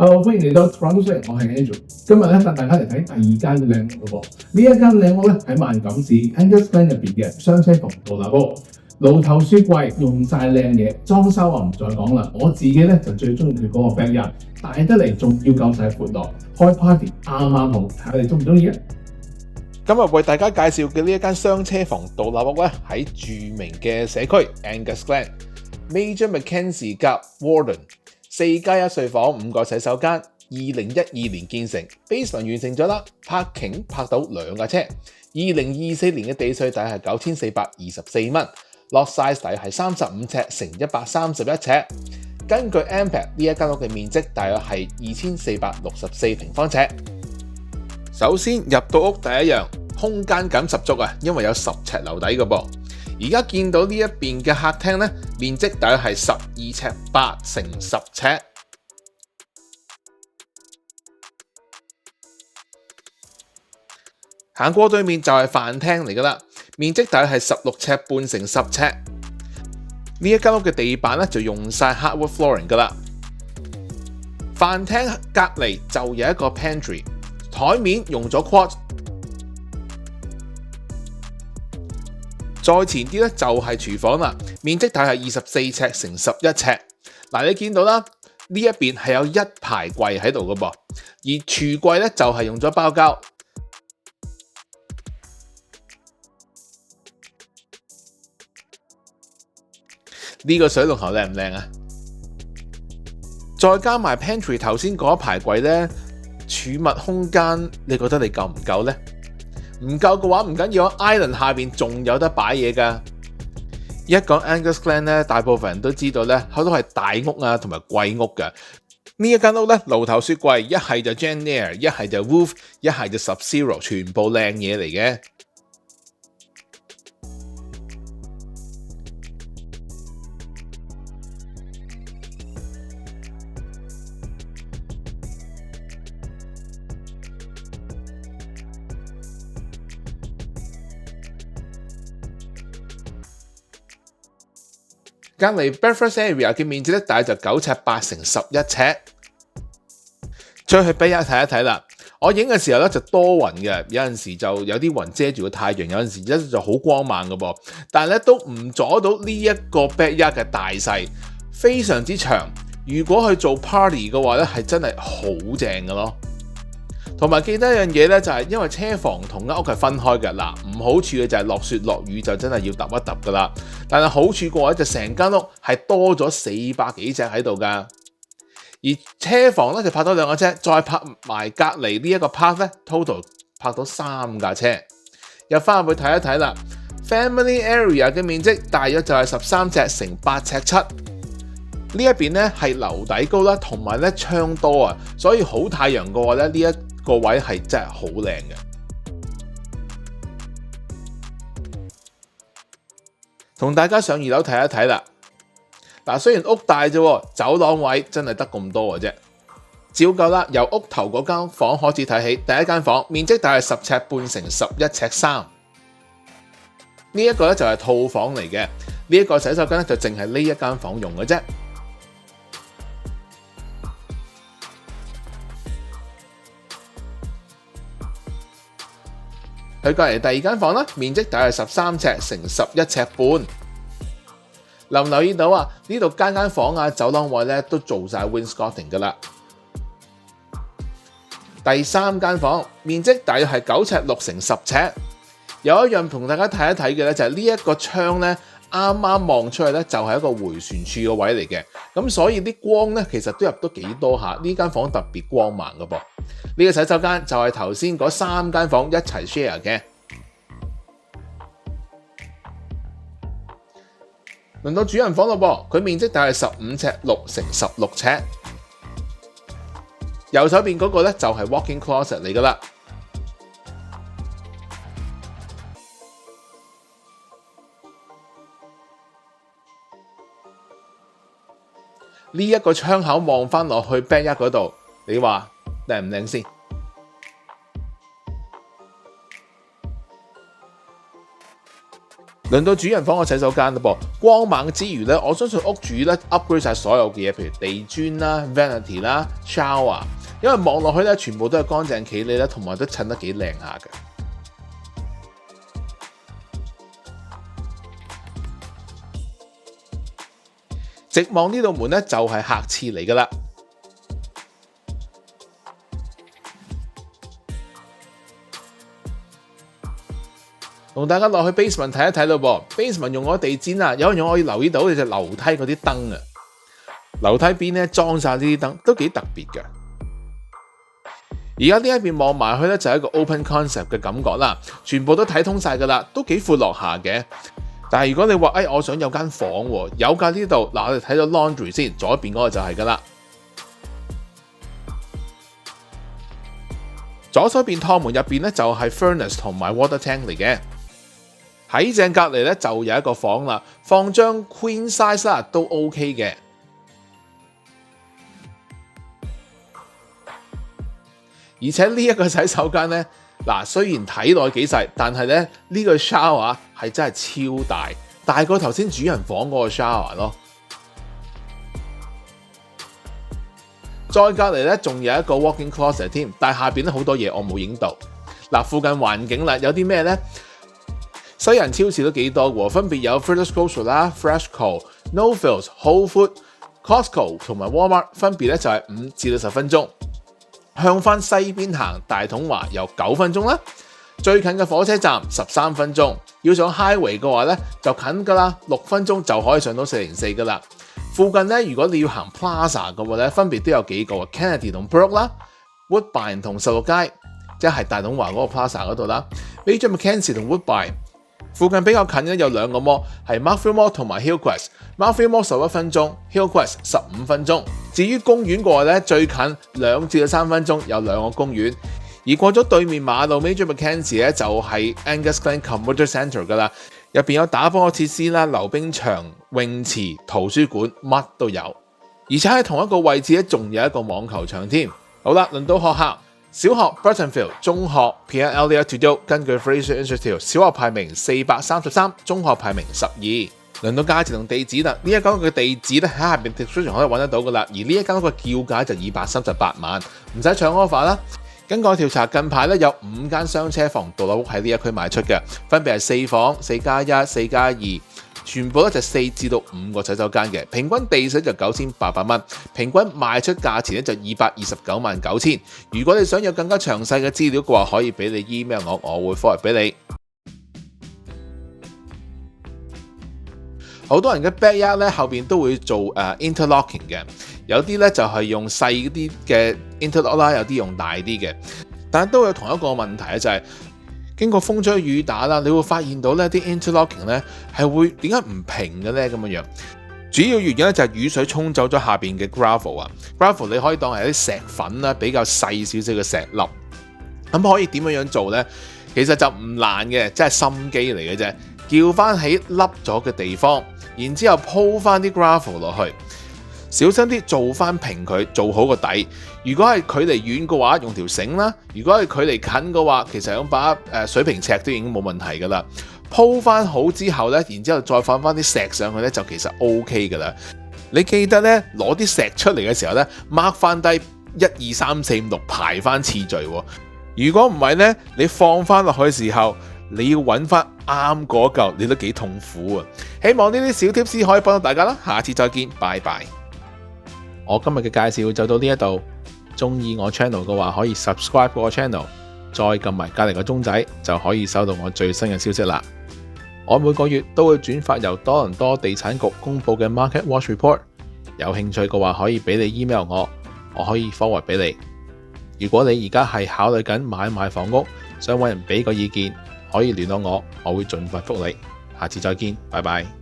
歡迎嚟到 Toronto Square，我係 Andrew。今日咧帶大家嚟睇第二間靚屋咯噃。呢一間靚屋咧喺萬錦市 Angus Glen 入邊嘅雙車房獨立屋，露頭雪櫃用晒靚嘢，裝修啊唔再講啦。我自己咧就最中意佢嗰個 backyard，大得嚟仲要夠晒闊落，開 party 啱啱好，睇下你中唔中意啊？今日為大家介紹嘅呢一間雙車房獨立屋咧，喺著名嘅社區 Angus Glen、Major Mackenzie 夾 Warden， 4+1睡房，5個洗手間，2012年建成 ，basement 完成咗啦 ，parking 泊到2架車，2024年嘅地稅大約係9424蚊，lot size 大約係35尺乘131尺。根據 MPAC 呢一間屋嘅面積大約係2464平方尺。首先入到屋第一樣，空間感十足啊，因為有10尺樓底嘅噃。而家見到呢一邊嘅客廳呢，面積大約係12尺8乘10尺。行過對面就係飯廳嚟噶啦，面積大約係16尺半乘10尺。呢一間屋嘅地板咧就用晒 hardwood flooring 噶啦。飯廳隔離就有一個 pantry， 台面用咗 quartz。再前啲咧就係廚房啦，面積大概係24尺乘11尺。嗱，你見到啦，呢一邊係有一排櫃喺度嘅噃，而櫥櫃咧就係用咗包膠。呢個水龍頭靚唔靚啊？再加埋 pantry 頭先嗰一排櫃咧，儲物空間你覺得你夠唔夠呢？唔夠嘅話唔緊要，island 下邊仲有得擺嘢噶。一講 Angus Glen 咧，大部分人都知道咧，好多係大屋啊同埋貴屋噶。呢一間屋咧，露頭雪櫃一係就 Jenn-Air， 一係就 Wolf， 一係就 Sub-Zero， 全部靚嘢嚟嘅。隔離 breakfast area 嘅面積咧，大約就9尺8乘11尺。再去 backyard 睇一睇啦。我影嘅時候咧就多雲嘅，有陣時就有啲雲遮住個太陽，有陣時咧就好光猛嘅噃。但係咧都唔阻到呢一個 backyard 嘅大細，非常之長。如果去做 party 嘅話咧，係真係好正嘅咯。同埋記得一樣嘢咧，就係因為車房同間屋係分開嘅。嗱，唔好處嘅就係落雪落雨就真係要揼一揼噶啦。但係好處嘅話就成間屋係多咗400幾隻喺度噶。而車房咧就泊多2架車，再泊埋隔離呢一個 park 咧 ，total 泊到3架車。入翻入去睇一睇啦 ，family area 嘅面積大約就係13尺乘8尺7。呢一邊咧係樓底高啦，同埋咧窗多啊，所以好太陽嘅話咧呢一個位係真係好靚嘅。同大家上2樓睇一睇啦。嗱，雖然屋大啫，走廊位真係得咁多嘅啫。照夠啦，由屋頭嗰間房開始睇起，第一間房面積大約10尺半乘11尺3。呢一個咧就係套房嚟嘅，呢一個洗手間咧就淨係呢一間房用嘅啫。去隔離第2間房啦，面積大約13尺乘11尺半。留唔留意到啊？呢度間房啊、走廊位咧都做晒 wainscoting 噶啦。第3間房面積大約係9尺6乘10尺。有一樣同大家睇一睇嘅咧，就係呢一個窗咧，啱啱望出去咧就係一個迴旋處嘅位嚟嘅。咁所以啲光咧其實都入得幾多下。呢間房特別光猛嘅噃。呢個洗手間就係頭先嗰3間房一齊 share 嘅。輪到主人房咯噃，佢面積大概15尺6乘16尺。右手邊嗰個咧就係 walk-in closet 嚟噶啦。呢一個窗口望翻落去 backyard 嗰度，你話靚唔靚先？輪到主人房嘅洗手間啦噃，光猛之餘咧，我相信屋主咧 upgrade 晒所有嘅嘢，譬如地磚啦、vanity 啦、shower， 因為望落去咧全部都係乾淨企理啦，同埋都襯得幾靚下嘅。直望呢道門咧就係客廁嚟噶啦。同大家落去 basement 睇一睇咯噃 ，basement 用我地氈啦，有樣我要留意到嘅就係樓梯嗰啲燈啊，樓梯邊咧裝晒呢啲燈，都幾特別嘅。而家呢一邊望埋去咧就係一個 open concept 嘅感覺啦，全部都睇通晒噶啦，都幾闊落下嘅。但係如果你話我想有間房喎，有㗎呢度嗱，我哋睇咗 laundry 先，左邊嗰個就係噶啦。左手邊趟門入邊咧就係 furnace 同埋 water tank 嚟嘅。喺正隔離咧就有一個房啦，放張 queen size 啦都 OK 嘅。而且呢一個洗手間咧，嗱雖然睇落幾細，但係咧呢個 shower 係真係超大，大過頭先主人房嗰個 shower 咯。再隔離咧仲有一個 walk-in closet 添，但係下邊咧好多嘢我冇影到。嗱，附近環境啦，有啲咩咧？西人超市都幾多喎，分別有 Fred's Grocery 啦、Freshco、No Frills、Whole Food、Costco 同埋 Walmart， 分別咧就係5至到10分鐘。向翻西邊行，大統華有9分鐘啦。最近嘅火車站13分鐘，要上 highway 嘅話咧就近噶啦，6分鐘就可以上到404噶啦。附近咧如果你要行 Plaza 嘅話咧，分別都有幾個 Kennedy 同 Brook 啦 ，Woodbine 同16街，即係大統華嗰個 Plaza 嗰度啦 ，Major Mackenzie 同 Woodbine。附近比較近嘅有兩個 mall， 係 Markfield Mall 同埋 Hillcrest。Markfield Mall 11分鐘 ，Hillcrest 15分鐘。至於公園嘅話咧，最近2至3分鐘有2個公園。而過咗對面馬路 Major Mackenzie 咧就係 Angus Glen Community Centre 噶啦，入邊有打波設施啦、溜冰場、泳池、圖書館，乜都有。而且喺同一個位置咧，仲有一個網球場添。好啦，輪到學校。小學 Burtonville， 中學 Pierre Elliott Trudeau， 根據 Fraser Institute， 小學排名433，中學排名12。輪到價錢同地址啦，呢一間屋嘅地址咧喺下邊 description 可以揾得到噶啦，而呢一間屋嘅叫價就238萬，唔使搶 offer 啦。根據調查，近排咧有5間雙車房獨立屋喺呢一區賣出嘅，分別係4房、4+1、4+2。全部咧就4至到5個洗手間嘅，平均地水就9800蚊，平均賣出價錢咧就229萬9千。如果你想有更加詳細嘅資料嘅話，可以俾你 email 我，我會 forward 俾你。好多人嘅 backyard 咧後邊都會做interlocking 嘅，有啲咧就係用細啲嘅 interlock 啦，有啲用大啲嘅，但係都有同一個問題就係，經過風吹雨打啦，你會發現到咧啲 interlocking 咧係會點解唔平嘅咧咁樣？主要原因咧就係雨水沖走咗下邊嘅 gravel 啊 ，gravel 你可以當係啲石粉啦，比較細少少嘅石粒。咁可以點樣做咧？其實就唔難嘅，即係心機嚟嘅啫。叫翻起凹咗嘅地方，然之後鋪翻啲 gravel 落去，小心啲做翻平佢，做好個底。如果係距離遠嘅話，用條繩啦；如果係距離近嘅話，其實用把水平尺都已經冇問題噶啦。鋪翻好之後咧，然之後再放翻啲石上去咧，就其實 OK 噶啦。你記得咧攞啲石出嚟嘅時候咧，mark 翻低1、2、3、4、5、6排翻次序。如果唔係咧，你放翻落去嘅時候，你要揾翻啱嗰嚿，你都幾痛苦啊！希望呢啲小 tips 可以幫到大家啦，下次再見，拜拜。我今日嘅介紹就到呢一度，中意我 channel 嘅話可以 subscribe 我 channel， 再撳埋隔離個鐘仔就可以收到我最新嘅消息啦。我每個月都會轉發由多倫多地產局公布嘅 Market Watch Report， 有興趣嘅話可以俾你 email 我可以 forward 俾你。如果你而家係考慮緊買賣房屋，想揾人俾個意見，可以聯絡我，我會盡快覆你。下次再見，拜拜。